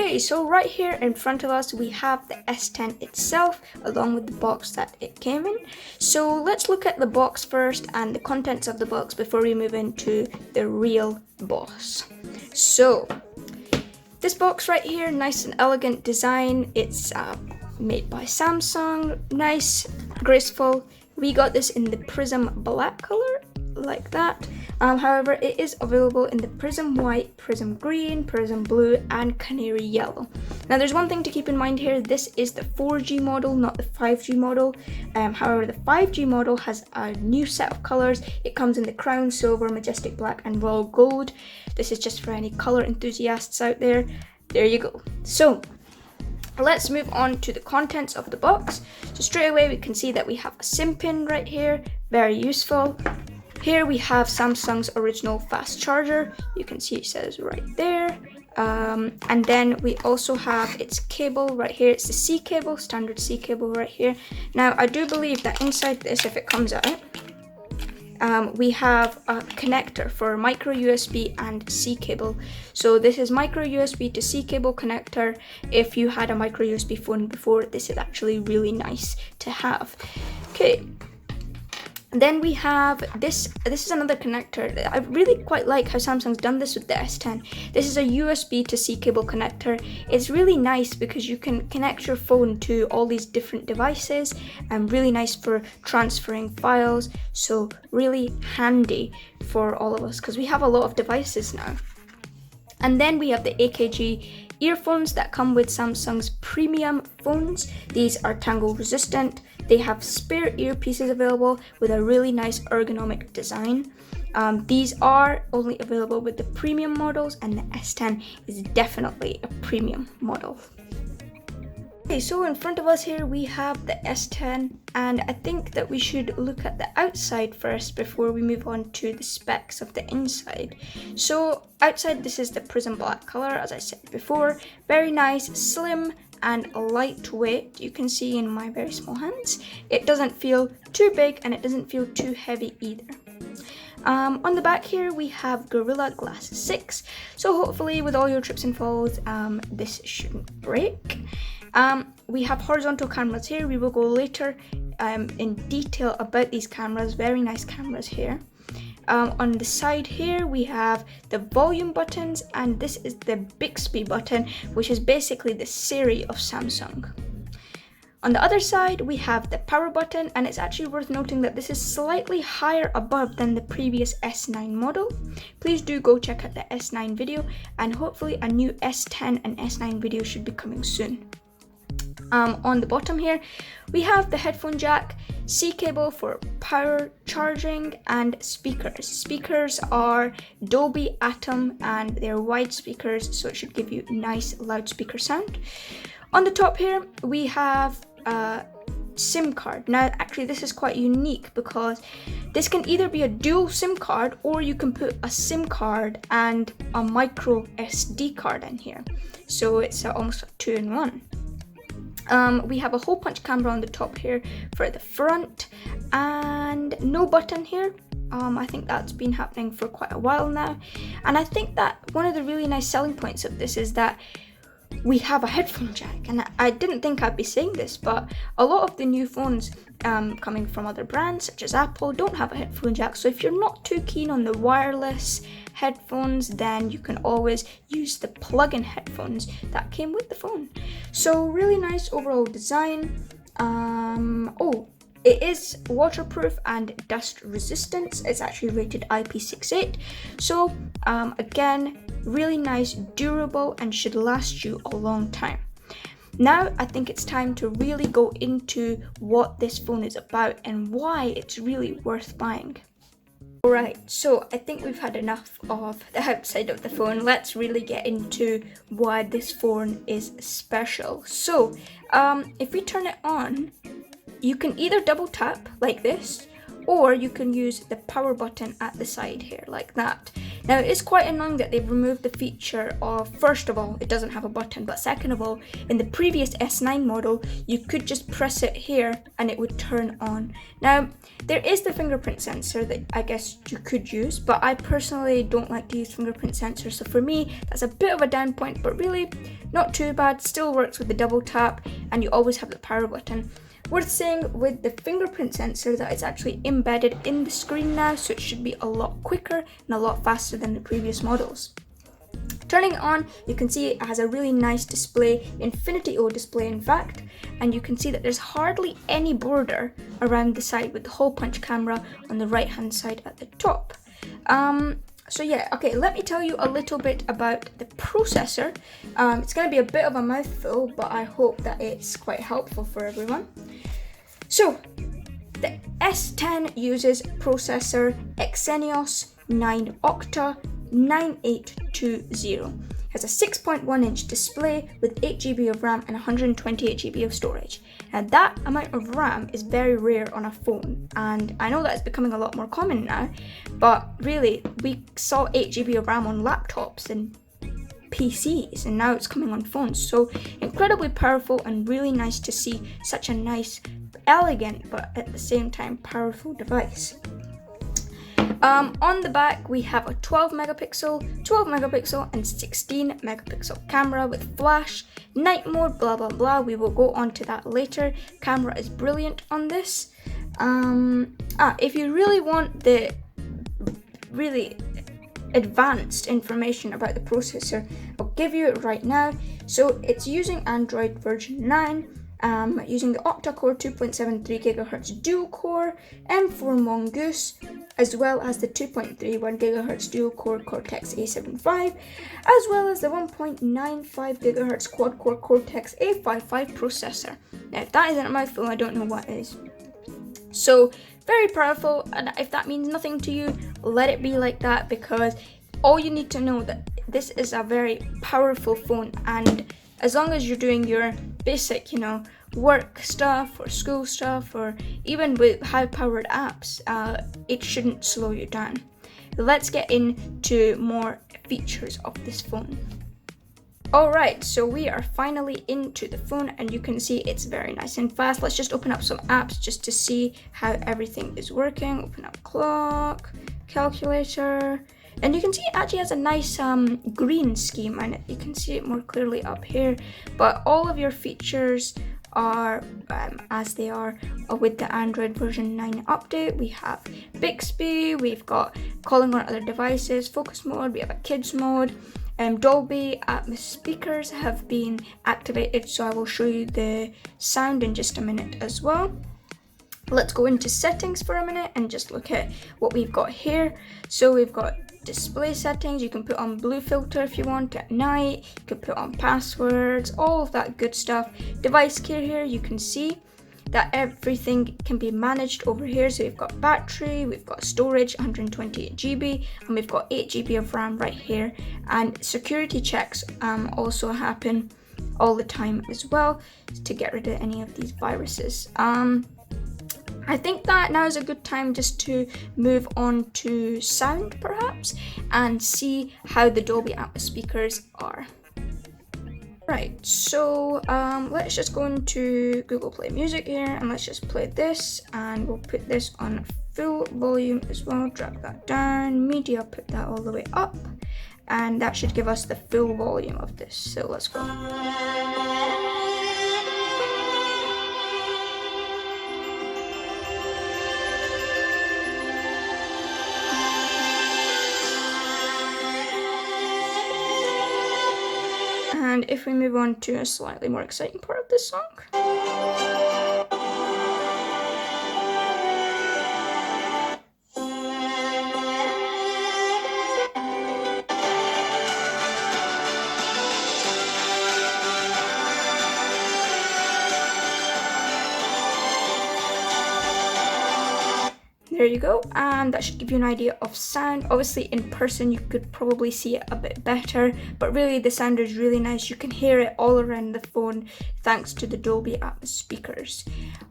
Okay, so right here in front of us we have the S10 itself along with the box that it came in. So let's look at the box first and the contents of the box before we move into the real boss. So this box right here, nice and elegant design. It's made by Samsung, nice, graceful. We got this in the Prism black color, like that. However, it is available in the Prism white, Prism green, Prism blue, and Canary yellow. Now, there's one thing to keep in mind here. This is the 4G model, not the 5G model. However, the 5G model has a new set of colors. It comes in the crown silver, majestic black, and royal gold. This is just for any color enthusiasts out there. There you go. So let's move on to the contents of the box. So straight away we can see that we have a SIM pin right here, very useful. Here we have Samsung's original fast charger. You can see it says right there. And then we also have its cable right here. It's the C cable, standard C cable right here. Now I do believe that inside this, if it comes out, we have a connector for micro USB and C cable. So this is micro USB to C cable connector. If you had a micro USB phone before, this is actually really nice to have. Okay. Then we have this is another connector. I really quite like how Samsung's done this with the S10. This is a USB to C cable connector. It's really nice because you can connect your phone to all these different devices and really nice for transferring files. So really handy for all of us because we have a lot of devices now. And then we have the AKG earphones that come with Samsung's premium phones. These are tangle resistant. They have spare earpieces available with a really nice ergonomic design. These are only available with the premium models, and the S10 is definitely a premium model. Okay, so in front of us here we have the S10, and I think that we should look at the outside first before we move on to the specs of the inside. So outside, this is the Prism black color, as I said before. Very nice, slim, and lightweight. You can see in my very small hands. It doesn't feel too big and it doesn't feel too heavy either. On the back here we have Gorilla Glass 6. So hopefully with all your trips and falls, this shouldn't break. We have horizontal cameras here. We will go later in detail about these cameras. Very nice cameras here. On the side here we have the volume buttons, and this is the Bixby button, which is basically the Siri of Samsung. On the other side we have the power button, and it's actually worth noting that this is slightly higher above than the previous S9 model. Please do go check out the S9 video, and hopefully a new S10 and S9 video should be coming soon. On the bottom here we have the headphone jack, C cable for power charging, and speakers. Speakers are Dolby Atom and they're wide speakers, so it should give you nice loudspeaker sound. On the top here we have a SIM card. Now actually this is quite unique because this can either be a dual SIM card, or you can put a SIM card and a micro SD card in here. So it's almost a 2-in-1. We have a hole punch camera on the top here for the front, and no button here. I think that's been happening for quite a while now, and I think that one of the really nice selling points of this is that we have a headphone jack. And I didn't think I'd be saying this, but a lot of the new phones coming from other brands such as Apple don't have a headphone jack. So if you're not too keen on the wireless headphones, then you can always use the plug-in headphones that came with the phone. So really nice overall design. It is waterproof and dust resistant. It's actually rated IP68. So again, really nice, durable, and should last you a long time. Now I think it's time to really go into what this phone is about and why it's really worth buying. Alright, so I think we've had enough of the outside of the phone. Let's really get into why this phone is special. So if we turn it on, you can either double tap like this, or you can use the power button at the side here like that. Now it is quite annoying that they've removed the feature of, first of all, it doesn't have a button, but second of all, in the previous S9 model you could just press it here and it would turn on. Now there is the fingerprint sensor that I guess you could use, but I personally don't like to use fingerprint sensors, so for me that's a bit of a down point, but really not too bad, still works with the double tap, and you always have the power button. Worth saying with the fingerprint sensor that it's actually embedded in the screen now, so it should be a lot quicker and a lot faster than the previous models. Turning it on, you can see it has a really nice display, Infinity O display in fact, and you can see that there's hardly any border around the side with the hole punch camera on the right hand side at the top. So yeah, okay, let me tell you a little bit about the processor. It's going to be a bit of a mouthful, but I hope that it's quite helpful for everyone. So, the S10 uses processor Exynos 9 Octa 9820. Has a 6.1 inch display with 8 GB of RAM and 128 GB of storage. Now that amount of RAM is very rare on a phone, and I know that it's becoming a lot more common now, but really we saw 8 GB of RAM on laptops and PCs, and now it's coming on phones. So incredibly powerful and really nice to see such a nice, elegant, but at the same time powerful device. On the back we have a 12 megapixel and 16 megapixel camera with flash, night mode, blah blah blah. We will go on to that later. Camera is brilliant on this. If you really want the really advanced information about the processor, I'll give you it right now. So it's using Android version 9. Using the octa-core 2.73 GHz dual-core M4 Mongoose, as well as the 2.31 GHz dual-core Cortex A75, as well as the 1.95 GHz quad-core Cortex A55 processor. Now, if that isn't a mouthful, I don't know what is. So, very powerful, and if that means nothing to you, let it be like that, because all you need to know that this is a very powerful phone, and as long as you're doing your basic, work stuff or school stuff, or even with high-powered apps, it shouldn't slow you down. Let's get into more features of this phone. Alright, so we are finally into the phone, and you can see it's very nice and fast. Let's just open up some apps just to see how everything is working. Open up clock, calculator, and you can see it actually has a nice green scheme on it. You can see it more clearly up here, but all of your features are as they are with the Android version 9 update. We have Bixby, we've got calling on other devices, focus mode, we have a kids mode, Dolby Atmos speakers have been activated, so I will show you the sound in just a minute as well. Let's go into settings for a minute and just look at what we've got here. So we've got display settings. You can put on blue filter if you want at night. You can put on passwords, all of that good stuff. Device care here, you can see that everything can be managed over here. So we've got battery, we've got storage 128 GB, and we've got 8 GB of RAM right here. And security checks also happen all the time as well to get rid of any of these viruses. I think that now is a good time just to move on to sound perhaps and see how the Dolby Atmos speakers are. Right, so let's just go into Google Play Music here, and let's just play this, and we'll put this on full volume as well. Drag that down, media, put that all the way up, and that should give us the full volume of this. So let's go. And if we move on to a slightly more exciting part of this song. There you go, and that should give you an idea of sound. Obviously in person you could probably see it a bit better, but really the sound is really nice. You can hear it all around the phone thanks to the Dolby Atmos speakers.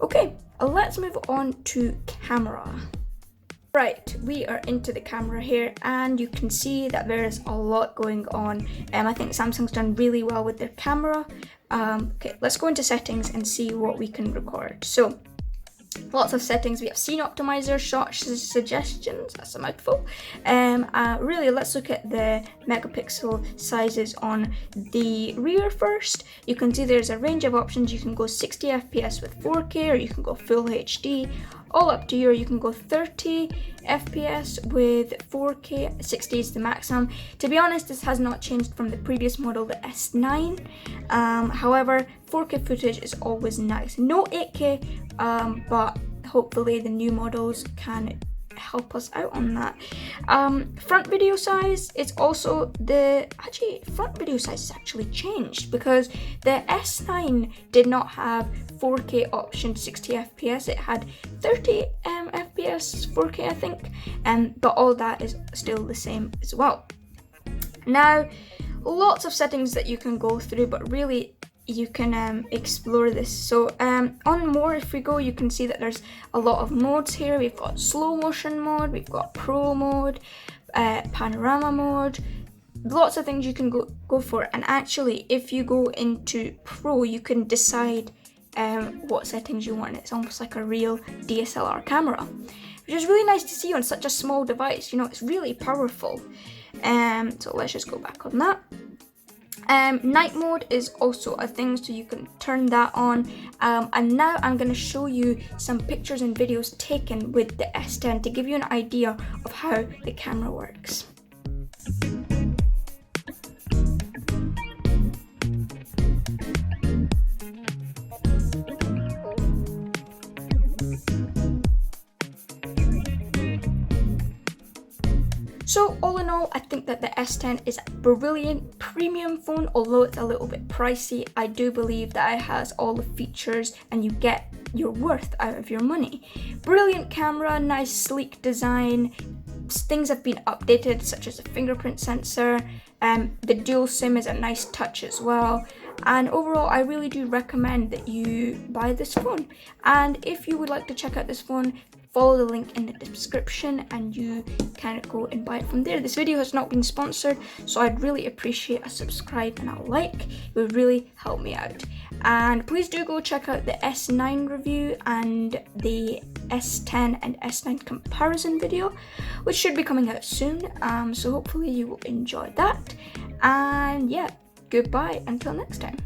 Okay, let's move on to camera. Right, we are into the camera here, and you can see that there's a lot going on. I think Samsung's done really well with their camera. Okay, let's go into settings and see what we can record. So Lots of settings. We have scene optimizer, shot suggestions, that's a mouthful. Really, let's look at the megapixel sizes on the rear first. You can see there's a range of options. You can go 60 FPS with 4K, or you can go full HD. All up to you. Or you can go 30 FPS with 4K, 60 is the maximum. To be honest, this has not changed from the previous model, the S9. However, 4K footage is always nice. No 8K, but hopefully the new models can help us out on that. Front video size, it's also front video size has actually changed, because the S9 did not have 4K option 60 FPS. It had 30 FPS 4K, I think, but all that is still the same as well. Now, lots of settings that you can go through, but really you can explore this. So on more, if we go, you can see that there's a lot of modes here. We've got slow motion mode, we've got pro mode, panorama mode, lots of things you can go for. And actually, if you go into pro, you can decide what settings you want. It's almost like a real DSLR camera, which is really nice to see on such a small device. You know, it's really powerful. So let's just go back on that. Night mode is also a thing, so you can turn that on. And now I'm going to show you some pictures and videos taken with the S10 to give you an idea of how the camera works. So all in all, I think that the S10 is a brilliant premium phone. Although it's a little bit pricey, I do believe that it has all the features and you get your worth out of your money. Brilliant camera, nice sleek design. Things have been updated, such as the fingerprint sensor. The dual SIM is a nice touch as well. And overall, I really do recommend that you buy this phone. And if you would like to check out this phone, follow the link in the description and you can go and buy it from there. This video has not been sponsored, so I'd really appreciate a subscribe and a like. It would really help me out. And please do go check out the S9 review and the S10 and S9 comparison video, which should be coming out soon. So hopefully you will enjoy that. And yeah, goodbye until next time.